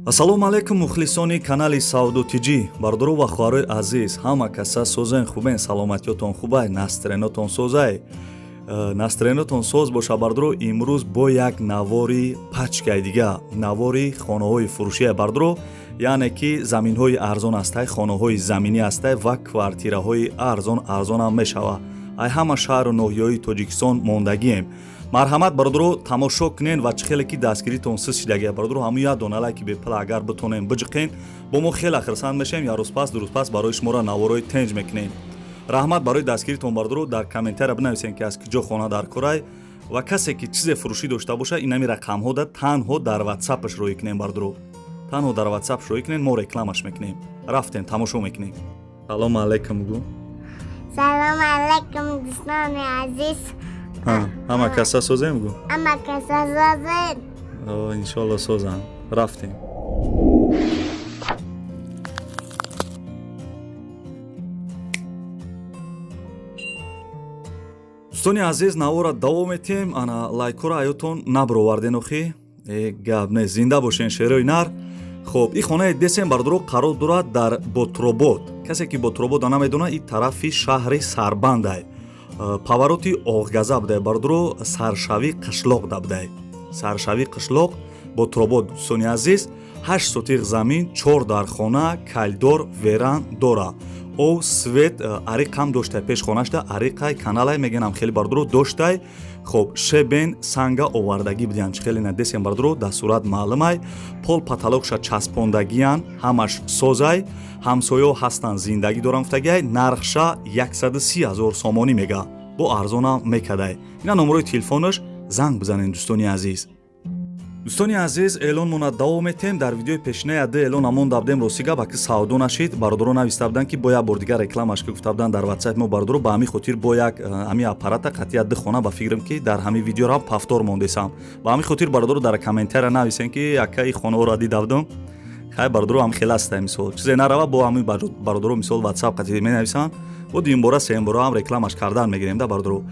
ассалому алайкум мухлисони канали Саудотиҷӣ. Бардору ва хоҳарои азиз, ҳама каса созен хубен, саломатиётон хубай, настренотон созай. Настренотон соз боша бардору имрӯз бо як навори пачкай дига, навори хонаҳои фурӯшие бардору, яъне ки заминҳои арзон астай, хонаҳои заминӣ астай ва квартираҳои арзонам мешава. Ай ҳама шаҳру ноҳияҳои Тоҷикистон мондагием. Марҳамат бародаро тамошо кунен ва чӣ хеле ки дастгиритон сиз шидагия бародаро ҳамун як дона лайки бепла агар битонем биҷиқен, бо мо хеле хирсанд мешем, я рӯзпас дурӯзпас барои шуморо наворои тенҷ мекунем. раҳмат барои дастгиритон бародаро дар комментария бинависен ки аз киҷо хона дар корай ва касе ки чизе фурӯшӣ дошта боша инами рақамҳо да танҳо дар WhatsApp-аш рӯй кунем бародаро. Танҳо дар WhatsApp рӯй кунен, мо рекламаш мекунем. Рафтем тамошо мекунем. Салому алайкум гу. Салом алейкум дӯстони азиз. Ҳама каса созем гу. Ҳама каса созем. Иншолло созам. Рафтем. дӯстони азиз, навора давом метем. Ана лайкора аётон набироварден охи. Гап не зинда бошен шерои нар. хоб, ин хонаи десем бародаро қарор дорад дар Ботробод. Касе ки Ботрободро намедона, ин тарафи шаҳри Сарбандай. Павароти Оғгаза будай бародаро, саршави қишлоқ да будай. Саршави қишлоқ Ботробод. Дӯстони азиз, 8 сотиқ замин, 4 дар хона, калдор, веран дора. О свет ариқ ҳам доштай, пеш хонашда ариқай каналай мегенам хеле бародаро доштай. хоб, шебен санга овардагӣ будиян, чӣ хеле надесем бародаро да сурат маълумай. Пол паталокша часпондагиян, ҳамаш созай. ҳамсоё ҳастан, зиндагӣ дорам гуфтагиай. нархша 130 000 сомонӣ мега. Бо арзонам мекадай. ина номерои телефонаш, занг бизанен дӯстони азиз. дӯстони азиз, эълон монад давом метем. дар видеои пешинаи адда эълон намонда будем росига баки савдо нашид. бародаро нависта буданд ки бо як бор дигар рекламаш ки гуфта буданд дар WhatsApp мо бародаро ба ҳамин хотир бо як ҳамин аппарата қати адда хона ба фикрам ки дар ҳамин видеоро пафтор мондесам. Ба ҳамин хотир бародаро дар комментария нависен ки ака ин хонаҳоро дида будам. хай бародаро ҳам хеле астай мисол. чизе нарава бо ҳамин бародаро мисол WhatsApp қати менависанд. бо дуюмбора сеюмбора ҳам рекламаш кардан мегирем да бародаро.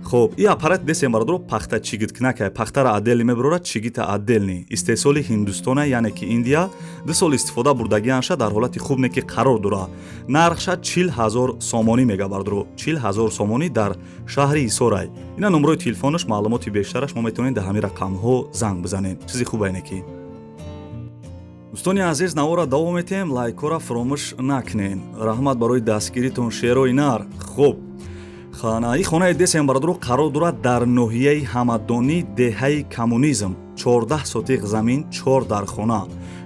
хоб, ин аппарат десем бародаро пахта чигиткнакай, пахтара отдельни мебарорад, чигита отдельни. Истеҳсоли Ҳиндустона, яъне ки Индия, 2 сол истифода бурдагианша дар ҳолати хуб не ки қарор дора. нархша 40 000 сомонӣ мега бародаро. 40 000 сомонӣ дар шаҳри Исорай. ина номерои телефонаш, маълумоти бештараш мо метавонем дар ҳамин рақамҳо занг бизанем. чизи хубай не ки. дӯстони азиз, навора давом метем. лайкора фаромӯш накунен. раҳмат барои дастгиритон шерои нар. хуб, ин хонаи десем бародаро қарор дорад дар ноҳияи ҳамадонӣ, деҳаи коммунизм. 14 сотиқ замин, 4 дар хона.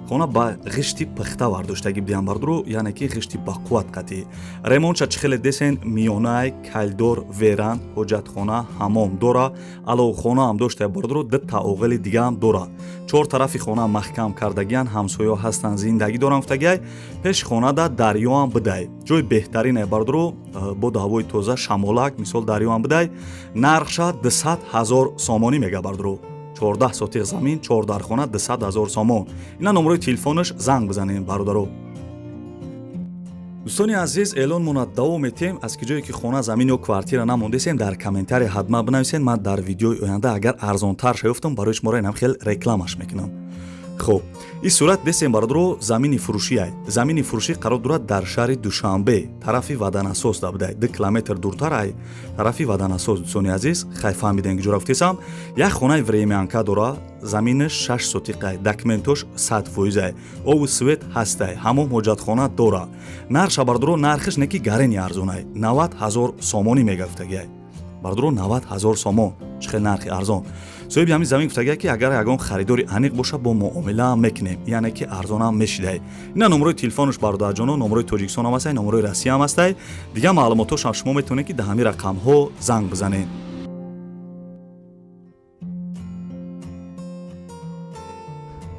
хона ба ғишти пухта вардоштагӣ будиян бародаро, яъне ки ғишти ба қувват қатӣ. ремонтша чӣ хеле десен, миёнай, калдор, веран, ҳоҷатхона, ҳамом дора. аловхона ҳам доштай бародаро, дутта оғили дигаам дора. 4 тарафи хона маҳкам кардагиян, ҳамсоё ҳастан, зиндагӣ дорам гуфтагиай. пеши хонада дарёам будай. ҷои беҳтаринай бародаро, бо ҳавои тоза, шамолак, мисол дарёам будай. нархша 200 000 сомонӣ мега бародаро. 14 сотиқ замин, 4 дар хона, 200 000 сомон. ина номерои телефонаш, занг бизанем бародаро. дӯстони азиз, эълон монад давом метем. аз ки ҷое ки хона, замин ё квартира намондесем, дар комментария ҳатман бинависен. ман дар видеои оянда агар арзонтар шаёфтам, барои шуморо инам хел рекламаш мекунам. хуб, ин сурат десем бародаро, замини фурӯшиай. замини фурӯшӣ қарор дорад дар шаҳри Душанбе, тарафи Ваданасос да будай. 2 километр дуртар ай тарафи Ваданасос. дӯстони азиз, хай фаҳмиден ки ҷо рафтесам. як хонаи времянка дора, заминаш 6 сотиқай, документош 100% ай. ову свет ҳастай, ҳамон ҳоҷатхона дора. нархша бародаро, нархиш не ки гарени арзонай, 90 000 сомонӣ мега гуфтагиай. бародаро 90 000 сомон, чӣ хел нархи арзон. соҳиби ҳамин замин гуфтагиай ки агар ягон харидори аниқ боша, бо муомила мекунем, яъне ки арзонам мешидай. ина номерои телефонош бародарҷоно, номерои Тоҷикистон ҳам астай, номерои Россия ҳам астай. дига маълумотош ҳам шумо метавонед ки дар ҳамин рақамҳо занг бизанед.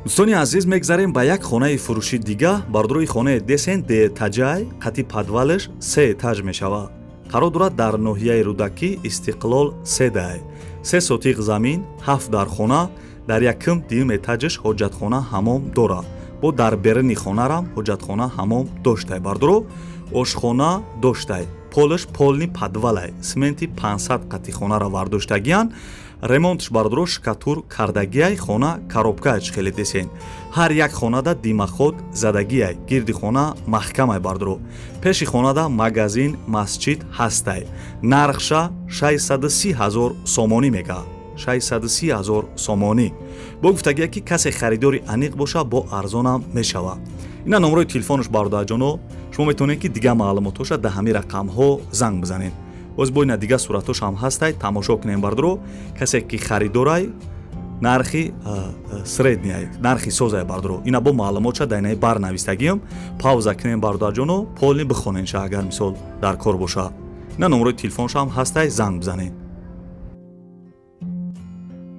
дӯстони азиз, мегзарем ба як хонаи фурӯши дига. бародаро ин хонаи десен, де этаҷай, қати падвалаш 3 этаж мешавад. қарор дорад дар ноҳияи Рӯдакӣ, Истиқлол 3 дай. 3 сотиқ замин, 7 дар хона, дар якум дуюм этаҷаш ҳоҷатхона, ҳамом дора. бо дар берини хонарам ҳоҷатхона, ҳамом доштай. бародаро ошхона доштай. полаш полни падвалай, сменти 500 қати хонара вардоштагиян. ремонтш бардро шикатур кардагиай хона коробкааш хеле десен. ҳар як хонада димаход задагиай гирди хона маҳкамай бардро. пеши хонада магазин масҷид ҳастай. нархша 630,000 сомонӣ мега. 630,000 сомонӣ. бо гуфтагие ки касе харидори аниқ боша бо арзонам мешава. ина номрои телефонош бародарҷоно, шумо метавонед ки дига маълумотоша да ҳамин рақамҳо занг бизанед. боз бо ина дига суратош ҳам ҳастай, тамошо кунем бардро. касе ки харидорай нархи средниай, нархи созай бардро. ина бо маълумотша да инаи барнавистагиам. пауза кунем бародарҷоно, полни бихоненша агар мисол дар кор боша. ина номрои телефонош ҳам ҳастай, занг бизанед.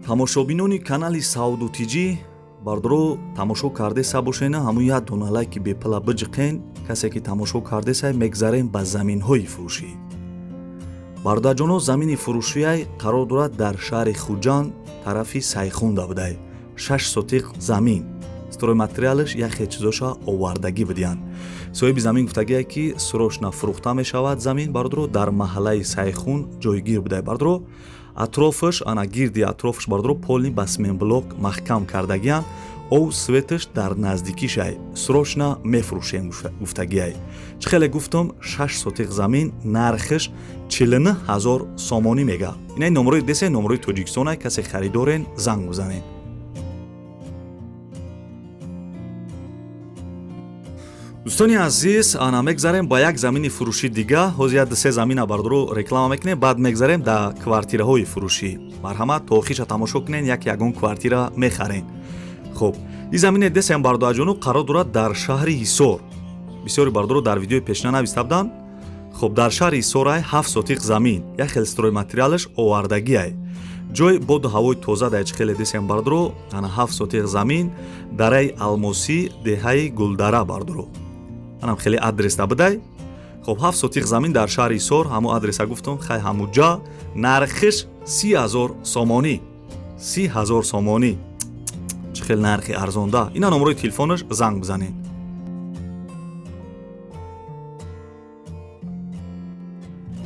тамошобинони канали Сауду Тиҷӣ бардро тамошо кардеса бошена, ҳамун як дона лайки бепла биҷиқен. касе ки тамошо кардеса мегзарем ба заминҳои фурӯшӣ. бародарҷоно, замини фурӯшиай қарор дорад дар шаҳри Хуҷанд, тарафи Сайхунда будай. 6 сотиқ замин. стройматериалаш яхе чизоша овардагӣ будиянд. соҳиби замин гуфтагие ки срочна фурӯхта мешавад замин бардро дар маҳаллаи Сайхун ҷойгир будай. бардро атрофаш, ана гирди атрофаш бардро полни ба сменблок маҳкам кардагиянд. ов светаш дар наздикишай. срочна мефурӯшем гуфтагиай. чӣ хеле гуфтам 6 сотиқ замин, нархаш 49,000 сомонӣ мега. инаи номрои десе номрои Тоҷикистонай, касе харидорен занг бизанед. дӯстони азиз, ана мегзарем ба як замини фурӯшӣ дига. ҳозир як се замина бардро реклама мекунем, баъд мегзарем да квартираҳои фурӯшӣ. марҳамат, то охирша тамошо кунен, ягон квартира мехарен. хуб, ин замине десем бародарҷоно қарор дорад дар шаҳри Ҳисор. бисёри бардро дар видеои пешна нависта буданд. хуб, дар шаҳри Ҳисорай 7 сотиқ замин, як хел стройматериалаш овардагиай. ҷой боду ҳавои тоза дар чӣ хеле десем бардро, ана 7 сотиқ замин, дараи Алмосӣ, деҳаи Гулдара бардро. анам хеле адреста будай. хуб, 7 сотиқ замин дар шаҳри Ҳисор, ҳамун адреса гуфтам, хай ҳамуҷа. нархиш 30,000 сомонӣ. 30,000 сомонӣ. чӣ хел нархи арзонда. ина номрои телефонаш, занг бизанед.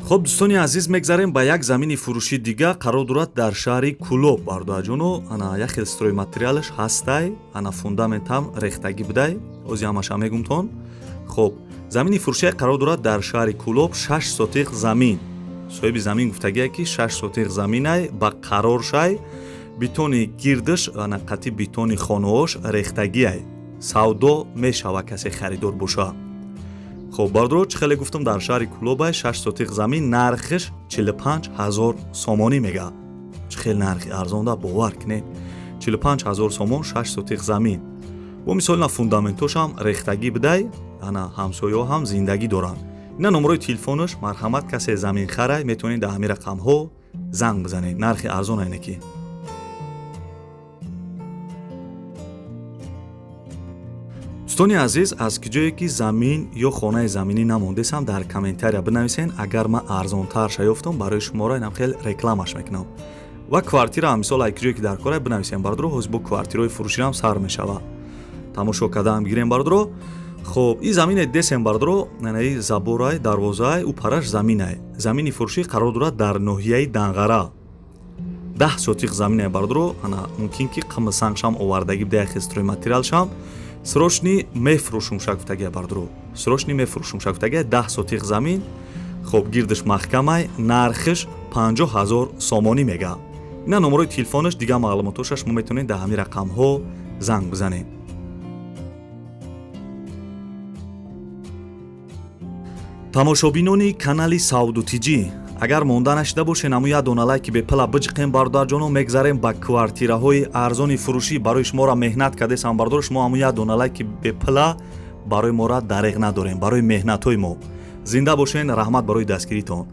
хуб, дӯстони азиз, мегзарем ба як замини фурӯшӣ дига. қарор дорад дар шаҳри Кӯлоб бародарҷоно. ана як хел стройматериалаш ҳастай, ана фундаментам рехтагӣ будай. ҳозир ҳамаша мегумтон. хуб, замини фурӯшия қарор дорад дар шаҳри Кӯлоб 6 сотиқ замин. соҳиби замин гуфтагие ки 6 сотиқ заминай ба қароршай битони гирдаш, ана қатъи битони хонаош рехтагиай. савдо мешава касе харидор боша. хуб, бардро чӣ хеле гуфтам, дар шаҳри Кӯлобай 6 сотиқ замин, нархиш 45,000 сомонӣ мега. чӣ хел нархи арзонда, бовар кунед. 45,000 сомон 6 сотиқ замин. бо мисол на фундаментошам рехтагӣ будай, ана ҳамсояҳо ҳам зиндагӣ доранд. ина номрои телефонош, марҳамат, касе замин харай метавонед дар ҳамин рақамҳо занг бизанед. нархи арзон айне ки. дӯстони азиз, аз киҷое ки замин ё хонаи заминӣ намондесам, дар комментария бинависен. агар ман арзонтарша ёфтам, барои шуморо инам хел рекламаш мекунам. ва квартира мисол ай киҷое ки дар корай бинависен бардро. ҳозир бо квартираҳои фурӯшиам сар мешава. тамошо кардаам гирем бардро. хуб, ин замине десем бардро, нанаи заборай, дарвозаай, ӯ параш заминай. замини фурӯшӣ қарор дорад дар ноҳияи Данғара. 10 сотиқ заминай бардро. ана мумкин ки қимисангшам овардагӣ буда, яхе стройматериалшам. срочни мефурӯшумша гуфтагия бардро. срочни мефурӯшумша гуфтагия 10 сотиқ замин. хуб, гирдаш маҳкамай, нархиш 50,000 сомонӣ мега. ина номрои телефонаш, дига маълумотошаш мо метавонед дар ҳамин рақамҳо занг бизанед. тамошобинони канали Сауду Тиҷӣ, агар монда нашида бошен, ҳамун як дона лайки бепла биҷиқем бародарҷоно. мегзарем ба квартираҳои арзони фурӯшӣ. барои шуморо меҳнат кардесам бардор. шумо ҳамун як дона лайки бепла барои мора дареғ надорем, барои меҳнатҳои мо. зинда бошен, раҳмат барои дастгиритон.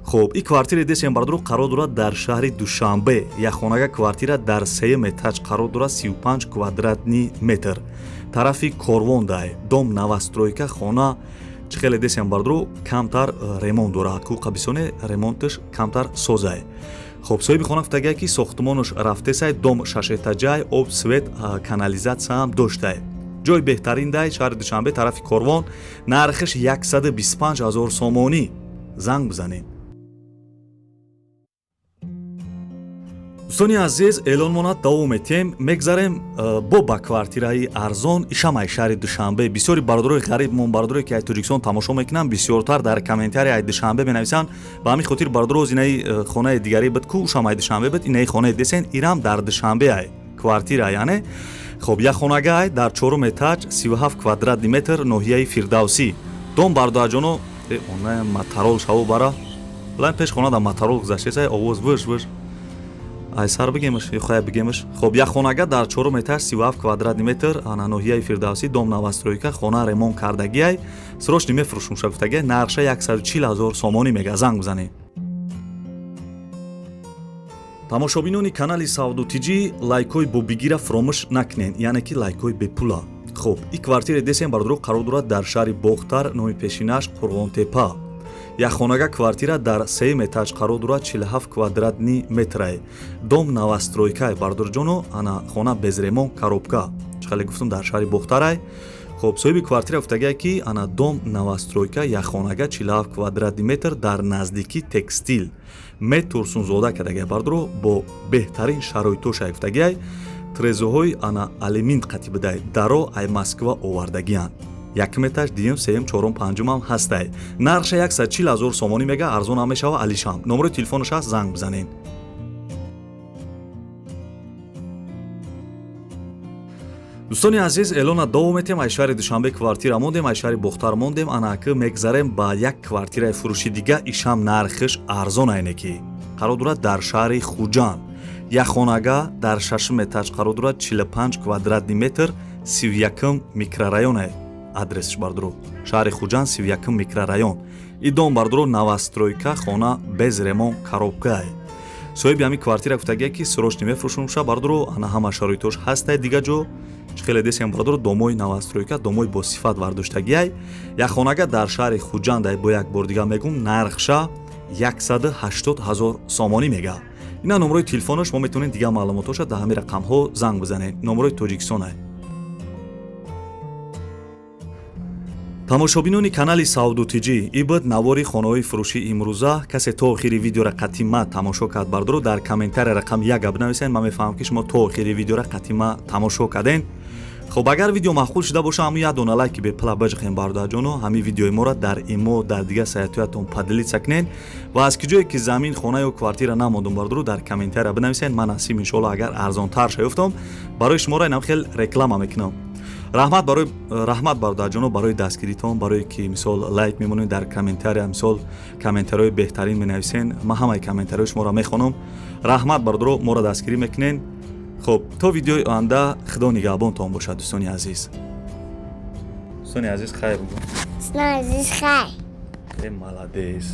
хуб, ин квартира десем бардро қарор дорад дар шаҳри Душанбе. якхонага квартира дар 3 этаж қарор дорад, 35 квадратни метр. тарафи Корвондай, дом новостройка, хона чӣ хеле десем бардро камтар ремонт дорад. кӯқа бисёне ремонташ камтар созай. хуб, соҳиби хона гуфтагия ки сохтмонаш рафтесай, дом 6 этажай, об, свет, канализатсияам доштай. ҷои беҳтарин дай, шаҳри Душанбе, тарафи Корвон. нархиш 125,000 сомонӣ. занг бизанед. дӯстони азиз, эълонмона давом метем. мегзарем бо ба квартираи арзон ишамай шаҳри душанбе. бисёри бародарои ғарибмон, бародарое ки ай тоҷикистон тамошо мекунанд, бисёртар дар комментария ай душанбе менависанд. ба ҳамин хотир бародароз инаи хонаи дигари бид ку ушамай душанбе бид, инаи хонаи десен ирам дар душанбе ай квартира яне. хоб як хонага ай дар 4 этаж 37 квадратни метр ноҳияи Фирдавсӣ. дом бародарҷоно она матарол шаву бара. Лан пеш хона да матарол гузаштесай овоз виш ай сар бигемаш хая бигемаш. хоб як хонага дар 4 этаж 37 квадратни метр ана ноҳияи Фирдавсӣ, дом новостройка, хона ремонт кардагиай, срочни мефурӯшум шавтагиай, нарша 140 000 сомонӣ мега. занг бизанед. тамошобинони канали Савдутиҷӣ, лайкои бо бигира фаромӯш накунед, яъне ки лайкои бепула. хоб ин квартира десен бардуро қарор дорад дар шаҳри Бохтар, номи пешинаш Қурғонтепа. якхонага квартира дар 3 этаж қарор дорад, 47 квадратни метрае. дом новостройка бардорҷоно, ана хона без ремонт, коробка. чихеле гуфтам дар шаҳри Бохтарай. хоб соҳиби квартира гуфтагия ки ана дом новостройка, якхонага 47 квадратни метр дар наздики текстил. метурсунзода кардагия бардуро бо беҳтарин шароитоша гуфтагиай. трезоҳои ана алимент қатӣ бидай, даро ай Москва овардагиянд. 1 этаж 2, 3, 4, 5 ҳастай. нарша 140 000 сомонӣ мега, арзон ҳам мешава. алишам номери телефонаш аст, занг бизанед. дӯстони азиз, эълона давом метем. ай шаҳри душанбе квартира мондем, ай шаҳри Бохтар мондем. анаки мегзарем ба як квартираи фурӯши дига. ишам нархиш арзон айне ки қарор дорад дар шаҳри Хуҷанд. якхонага дар 6 этаж қарор дорад, 45 квадратни метр, 31 микрорайон ай адресш бардуро. шаҳри Хуҷанд, 31 микрорайон. и дом бардуро новостройка, хона без ремонт, коробка ай. соҳиби ҳамин квартира гуфтагия ки срочни мефурӯшумша бардуро, ана ҳама шароитош ҳастай. дига ҷо чихеле десем бардуро домои новостройка, домои бо сифат вардоштагиай. якхонага дар шаҳри Хуҷанд ай бо як бор дига мегум, нархша 180 000 сомонӣ мега. ина номерои телефонаш, мо метавонед дига маълумотоша дар ҳамин рақамҳо занг бизанед. номерои Тоҷикистон ай. тамошобинони канали Савдутиҷӣ, ин буд навори хонаҳои фурӯши имрӯза. касе то охири видеора қатима тамошо кард бардуро дар комментария рақам 1 бинависед. ман мефаҳмам ки шумо то охири видеора қатима тамошо карден. хоб агар видео маъқул шуда боша, ҳамун як дона лайки бепла бижихем бародарҷоно. ҳамин видеои моро дар имо, дар дига сайтҳоятон падилица кунед ва аз ки ҷое ки замин, хона ё квартира намондум бардуро дар комментария бинависед. ман насиб иншоалло агар арзонтар шаёфтам, барои шуморо инам хел реклама мекунам. раҳмат бародарҷоно барои дастгиритон, барое ки мисол лайк мемонед дар комментария, мисол комментариҳои беҳтарин менависен. ман ҳамаи комментариҳои шуморо мехонам. раҳмат бародаро, моро дастгирӣ мекунен. хоб то видеои оянда худо нигаҳбонтон бошад. дӯстони азиз, дӯстони азиз хайр бугӯ. Дӯстони азиз хайр. маладес.